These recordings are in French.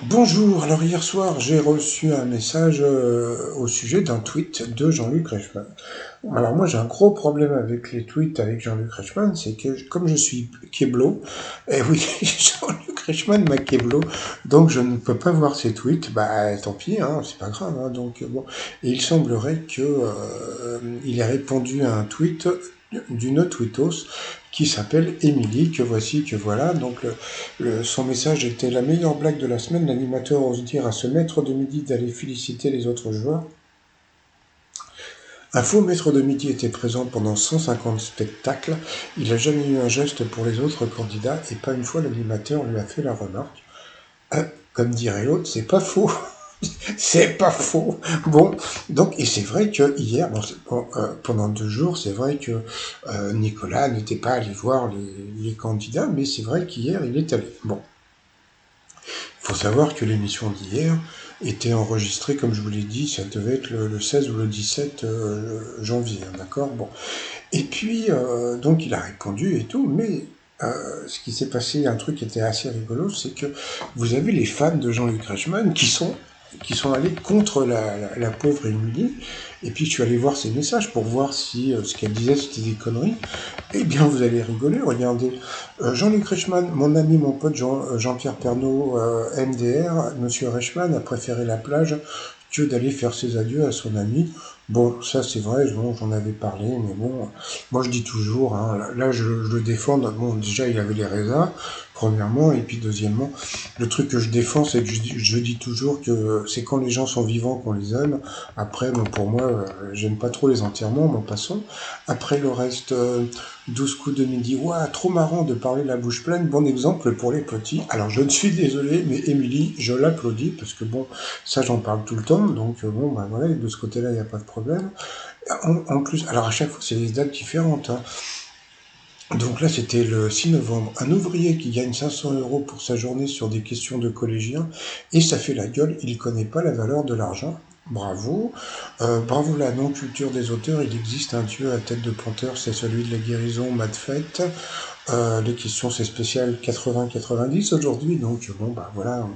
Bonjour, alors hier soir j'ai reçu un message au sujet d'un tweet de Jean-Luc Reichmann. Alors moi j'ai un gros problème avec les tweets avec Jean-Luc Reichmann, c'est que comme je suis kéblo, et oui, Jean-Luc Reichmann m'a kéblo, donc je ne peux pas voir ses tweets, bah tant pis, hein, c'est pas grave, hein, donc bon. Et il semblerait que il ait répondu à un tweet d'une tweetos qui s'appelle Émilie, que voici, que voilà, donc son message était: la meilleure blague de la semaine, l'animateur ose dire à ce maître de midi d'aller féliciter les autres joueurs. Un faux maître de midi était présent pendant 150 spectacles, il n'a jamais eu un geste pour les autres candidats, et pas une fois l'animateur lui a fait la remarque. Comme dirait l'autre, c'est pas faux. C'est pas faux. Bon, donc, et c'est vrai que hier, pendant 2 jours, c'est vrai que Nicolas n'était pas allé voir les candidats, mais c'est vrai qu'hier, il est allé. Bon, il faut savoir que l'émission d'hier était enregistrée, comme je vous l'ai dit, ça devait être le 16 ou le 17 janvier, hein, d'accord. Bon. Et puis, donc il a répondu et tout, mais ce qui s'est passé, un truc qui était assez rigolo, c'est que vous avez les fans de Jean-Luc Reichmann qui sont allés contre la pauvre Émilie, et puis je suis allé voir ses messages pour voir si ce qu'elle disait c'était des conneries. Eh bien, vous allez rigoler, regardez. Jean-Luc Reichmann, mon ami, mon pote Jean-Pierre Pernaut, MDR, Monsieur Reichmann a préféré la plage que d'aller faire ses adieux à son ami. Bon, ça c'est vrai, bon, j'en avais parlé, mais bon, moi je dis toujours, hein, là je le défends, bon, déjà il avait les raisins, premièrement, et puis deuxièmement, le truc que je défends, c'est que je dis toujours que c'est quand les gens sont vivants qu'on les aime. Après, bon, pour moi, j'aime pas trop les enterrements, bon, passons. Après le reste, 12 coups de midi, ouah, trop marrant de parler la bouche pleine, bon exemple pour les petits. Alors je ne suis désolé, mais Émilie, je l'applaudis, parce que bon, ça j'en parle tout le temps, donc bon, bah voilà, de ce côté-là, il n'y a pas de problème. En plus, alors à chaque fois, c'est des dates différentes, hein. Donc là, c'était le 6 novembre. Un ouvrier qui gagne 500 euros pour sa journée sur des questions de collégiens, et ça fait la gueule, il connaît pas la valeur de l'argent. Bravo. Bravo la non-culture des auteurs, il existe un dieu à tête de panthère, c'est celui de la guérison, Madfet. Les questions, c'est spécial 80-90 aujourd'hui, donc bon, bah voilà.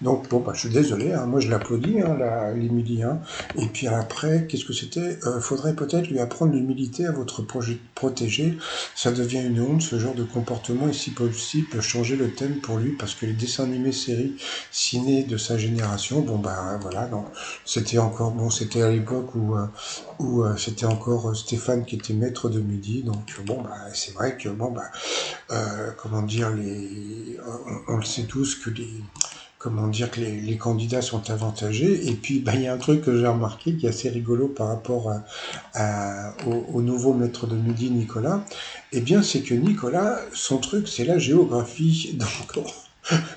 Donc bon, bah je suis désolé, hein, moi je l'applaudis, hein, l'Émilie. Hein. Et puis après, qu'est-ce que c'était? Faudrait peut-être lui apprendre l'humilité à votre protégé. Ça devient une honte, ce genre de comportement, et si possible, changer le thème pour lui, parce que les dessins animés séries ciné de sa génération, bon bah voilà, non, c'était encore, bon, c'était à l'époque où c'était encore Stéphane qui était maître de midi, donc bon bah c'est vrai que bon bah comment dire, on le sait tous que comment dire que les candidats sont avantagés. Et puis, bah, il y a un truc que j'ai remarqué qui est assez rigolo par rapport au nouveau maître de midi, Nicolas. Eh bien, c'est que Nicolas, son truc, c'est la géographie. Donc,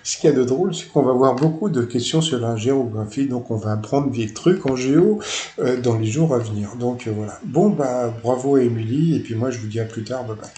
ce qu'il y a de drôle, c'est qu'on va avoir beaucoup de questions sur la géographie. Donc, on va apprendre des trucs en géo dans les jours à venir. Donc, voilà. Bon, bah, bravo à Émilie. Et puis, moi, je vous dis à plus tard. Bye bye.